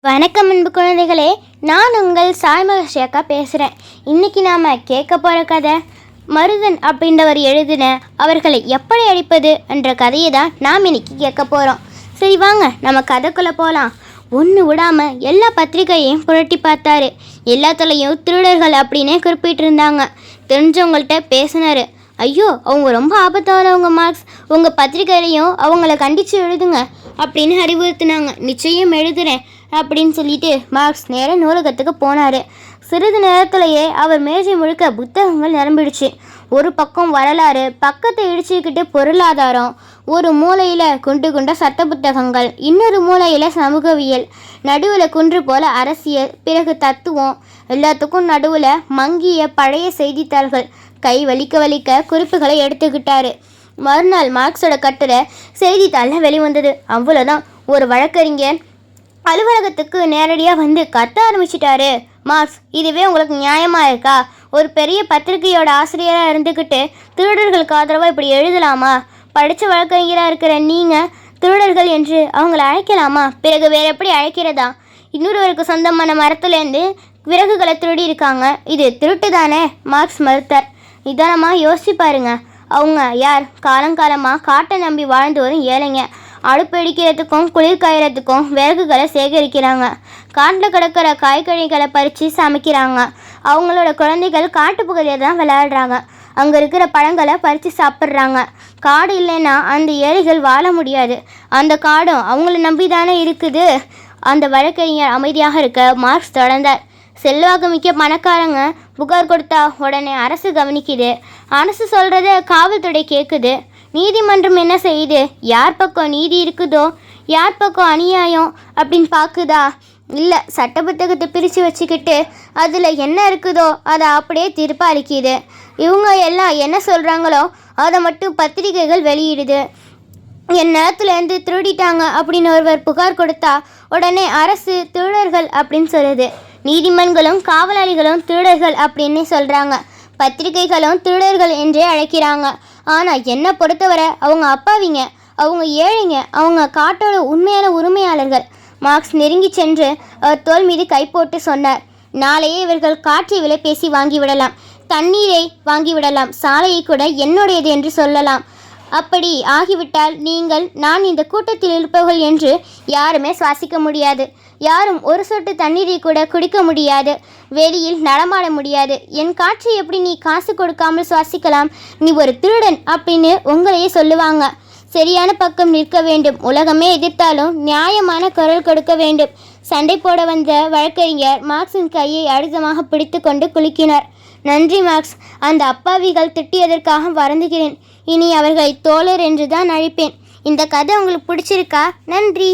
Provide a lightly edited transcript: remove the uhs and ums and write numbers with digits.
வணக்கம் அன்பு குழந்தைகளே, நான் உங்கள் சாய்மகர்ஷி அக்கா பேசுகிறேன். இன்றைக்கி நாம் கேட்க போகிற கதை மருதன் அப்படின்றவர் எழுதின அவர்களை எப்படி அழிப்பது என்ற கதையை தான் நாம் இன்னைக்கு கேட்க போகிறோம். சரி வாங்க நம்ம கதைக்குள்ளே போகலாம். ஒன்று விடாமல் எல்லா பத்திரிகையையும் புரட்டி பார்த்தாரு. எல்லாத்துலேயும் திருடர்கள் அப்படின்னே குறிப்பிட்டிருந்தாங்க. தெரிஞ்சவங்கள்ட்ட பேசினார். ஐயோ, அவங்க ரொம்ப ஆபத்தானவங்க மார்க்ஸ், உங்கள் பத்திரிகையிலையும் அவங்கள கண்டித்து எழுதுங்க அப்படின்னு அறிவுறுத்தினாங்க. நிச்சயம் எழுதுகிறேன் அப்படின்னு சொல்லிட்டு மார்க்ஸ் நேராக நூலகத்துக்கு போனார். சிறிது நேரத்திலேயே அவர் மேஜை முழுக்க புத்தகங்கள் நிரம்பிடுச்சு. ஒரு பக்கம் வரலாறு, பக்கத்தை இடிச்சுக்கிட்டு பொருளாதாரம், ஒரு மூலையில் குண்டு குண்ட சட்ட புத்தகங்கள், இன்னொரு மூலையில் சமூகவியல், நடுவில் குன்று போல அரசியல், பிறகு தத்துவம், எல்லாத்துக்கும் நடுவில் மங்கிய பழைய செய்தித்தாள்கள். கை வலிக்க வலிக்க குறிப்புகளை எடுத்துக்கிட்டாரு. மறுநாள் மார்க்ஸோட கட்டுரை செய்தித்தாளில் வெளிவந்தது. அவ்வளோதான், ஒரு வழக்கறிஞர் அலுவலகத்துக்கு நேரடியாக வந்து கத்த ஆரம்பிச்சிட்டாரு. மார்க்ஸ், இதுவே உங்களுக்கு நியாயமாக இருக்கா? ஒரு பெரிய பத்திரிகையோட ஆசிரியராக இருந்துக்கிட்டு திருடர்களுக்கு ஆதரவாக இப்படி எழுதலாமா? படித்த வழக்கறிஞராக இருக்கிற நீங்கள் திருடர்கள் என்று அவங்கள அழைக்கலாமா? பிறகு வேறு எப்படி அழைக்கிறதா? இன்னொருவருக்கு சொந்தமான மரத்துலேருந்து விறகுகளை திருடி இருக்காங்க, இது திருட்டு தானே? மார்க்ஸ் மறுத்தார். நிதானமாக யோசிச்சு பாருங்க. அவங்க யார்? காலங்காலமாக காட்டை நம்பி வாழ்ந்து வரும் ஏழைங்க. அடுப்பு அடிக்கிறதுக்கும் குளிர் காயறதுக்கும் விறகுகளை சேகரிக்கிறாங்க. காட்டில் கிடக்கிற காய்கறிகளை பறித்து சமைக்கிறாங்க. அவங்களோட குழந்தைகள் காட்டு பகுதியில் தான் விளையாடுறாங்க. அங்கே இருக்கிற பழங்களை பறித்து சாப்பிட்றாங்க. காடு இல்லைன்னா அந்த ஏழைகள் வாழ முடியாது. அந்த காடும் அவங்கள நம்பி தானே இருக்குது. அந்த வழக்கறிஞர் அமைதியாக இருக்க மார்க்ஸ் தொடர்ந்தார். செல்வாக்கு மிக்க பணக்காரங்க புகார் கொடுத்தா உடனே அரசு கவனிக்குது. அரசு சொல்கிறத காவல்துறை கேட்குது. நீதிமன்றம் என்ன செய்யுது? யார் பக்கம் நீதி இருக்குதோ, யார் பக்கம் அநியாயம் அப்படின்னு பார்க்குதா? இல்லை, சட்ட புத்தகத்தை பிரித்து வச்சுக்கிட்டு அதில் என்ன இருக்குதோ அதை அப்படியே தீர்ப்பு அளிக்குது. இவங்க எல்லாம் என்ன சொல்கிறாங்களோ அதை மட்டும் பத்திரிகைகள் வெளியிடுது. என் நிலத்துலேருந்து திருடிட்டாங்க அப்படின்னு ஒருவர் புகார் கொடுத்தா உடனே அரசு திருடர்கள் அப்படின்னு சொல்லுது. நீதிமன்றங்களும் காவலாளிகளும் திருடர்கள் அப்படின்னு சொல்கிறாங்க. பத்திரிகைகளும் திருடர்கள் என்றே அழைக்கிறாங்க. ஆனால் என்னை பொறுத்தவரை அவங்க அப்பாவிங்க, அவங்க ஏழைங்க, அவங்க காட்டோட உண்மையான உரிமையாளர்கள். மார்க்ஸ் நெருங்கி சென்று அவர் தோள் மீது கை போட்டு சொன்னார். நாளையே இவர்கள் காற்றை விலை பேசி வாங்கிவிடலாம், தண்ணீரை வாங்கிவிடலாம், சாலையை கூட என்னுடையது என்று சொல்லலாம். அப்படி ஆகிவிட்டால் நீங்கள், நான் இந்த கூட்டத்தில் இருப்பவர்கள் என்று யாருமே சுவாசிக்க முடியாது. யாரும் ஒரு சொட்டு தண்ணீரை கூட குடிக்க முடியாது. வெளியில் நடமாட முடியாது. என் காற்றை எப்படி நீ காசு கொடுக்காமல் சுவாசிக்கலாம்? நீ ஒரு திருடன் அப்படின்னு உங்களையே சொல்லுவாங்க. சரியான பக்கம் நிற்க வேண்டும். உலகமே எதிர்த்தாலும் நியாயமான குரல் கொடுக்க வேண்டும். சண்டை போட வந்த வழக்கறிஞர் மார்க்ஸின் கையை அழுத்தமாக பிடித்து கொண்டு குலுக்கினார். நன்றி மார்க்ஸ், அந்த அப்பாவிகள் திட்டியதற்காக வருந்துகிறேன். இனி அவர்களை தோழர் என்று தான் அழைப்பேன். இந்த கதை உங்களுக்கு பிடிச்சிருக்கா? நன்றி.